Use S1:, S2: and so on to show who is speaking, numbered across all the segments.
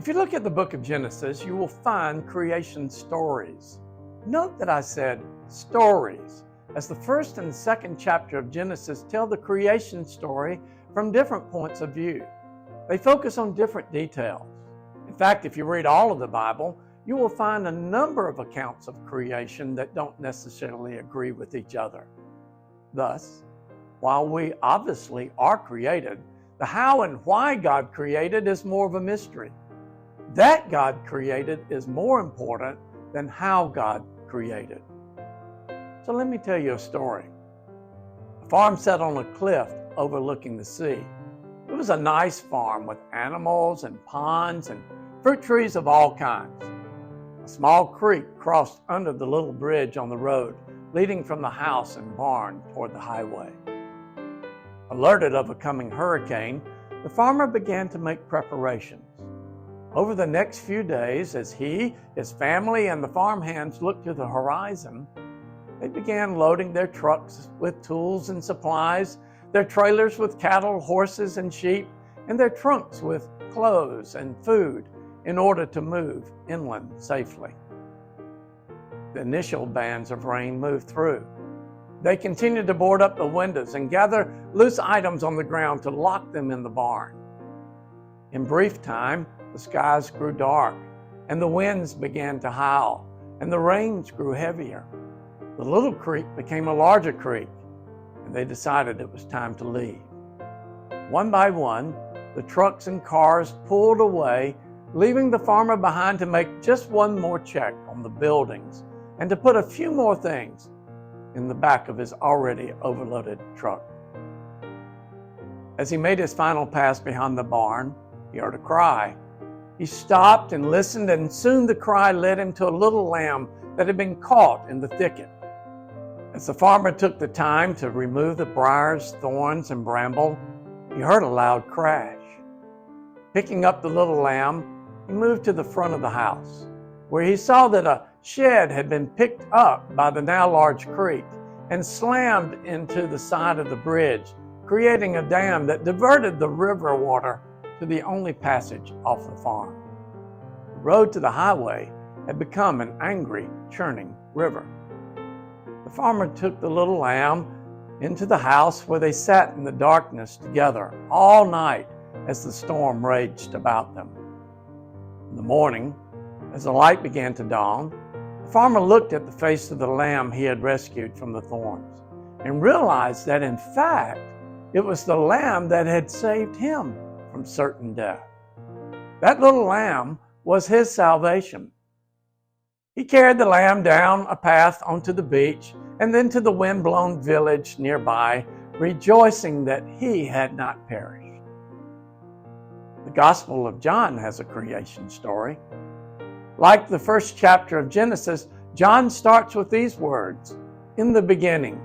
S1: If you look at the book of Genesis, you will find creation stories. Note that I said stories, as the first and second chapter of Genesis tell the creation story from different points of view. They focus on different details. In fact, if you read all of the Bible, you will find a number of accounts of creation that don't necessarily agree with each other. Thus, while we obviously are created, the how and why God created is more of a mystery. That God created is more important than how God created. So let me tell you a story. A farm sat on a cliff overlooking the sea. It was a nice farm with animals and ponds and fruit trees of all kinds. A small creek crossed under the little bridge on the road, leading from the house and barn toward the highway. Alerted of a coming hurricane, the farmer began to make preparations. Over the next few days, as he, his family, and the farmhands looked to the horizon, they began loading their trucks with tools and supplies, their trailers with cattle, horses, and sheep, and their trunks with clothes and food in order to move inland safely. The initial bands of rain moved through. They continued to board up the windows and gather loose items on the ground to lock them in the barn. In brief time, the skies grew dark, and the winds began to howl, and the rains grew heavier. The little creek became a larger creek, and they decided it was time to leave. One by one, the trucks and cars pulled away, leaving the farmer behind to make just one more check on the buildings and to put a few more things in the back of his already overloaded truck. As he made his final pass behind the barn, he heard a cry. He stopped and listened, and soon the cry led him to a little lamb that had been caught in the thicket. As the farmer took the time to remove the briars, thorns, and bramble, he heard a loud crash. Picking up the little lamb, he moved to the front of the house, where he saw that a shed had been picked up by the now large creek and slammed into the side of the bridge, creating a dam that diverted the river water to the only passage off the farm. The road to the highway had become an angry, churning river. The farmer took the little lamb into the house, where they sat in the darkness together all night as the storm raged about them. In the morning, as the light began to dawn, the farmer looked at the face of the lamb he had rescued from the thorns and realized that, in fact, it was the lamb that had saved him from certain death. That little lamb was his salvation. He carried the lamb down a path onto the beach and then to the wind-blown village nearby, rejoicing that he had not perished. The Gospel of John has a creation story. Like the first chapter of Genesis, John starts with these words, "In the beginning."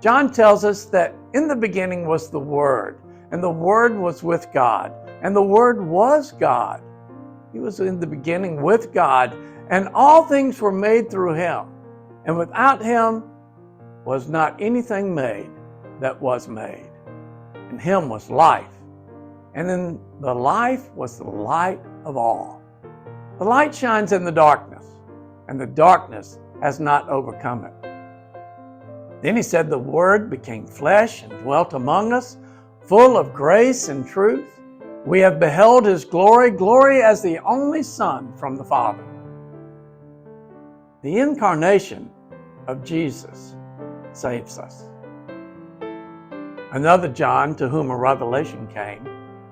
S1: John tells us that in the beginning was the Word, and the Word was with God, and the Word was God. He was in the beginning with God, and all things were made through him, and without him was not anything made that was made. In him was life, and in the life was the light of all. The light shines in the darkness, and the darkness has not overcome it. Then he said, "The Word became flesh and dwelt among us, full of grace and truth. We have beheld his glory, glory as the only Son from the Father." The incarnation of Jesus saves us. Another John, to whom a revelation came,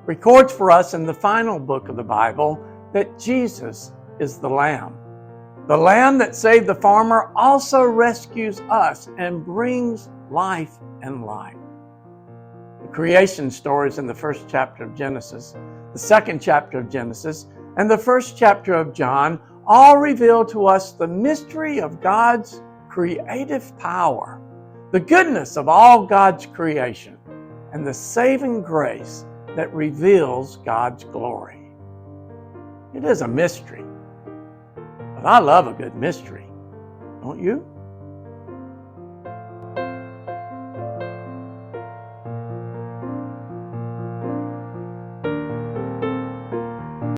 S1: records for us in the final book of the Bible that Jesus is the Lamb. The Lamb that saved the farmer also rescues us and brings life and light. The creation stories in the first chapter of Genesis, the second chapter of Genesis, and the first chapter of John all reveal to us the mystery of God's creative power, the goodness of all God's creation, and the saving grace that reveals God's glory. It is a mystery, but I love a good mystery, don't you?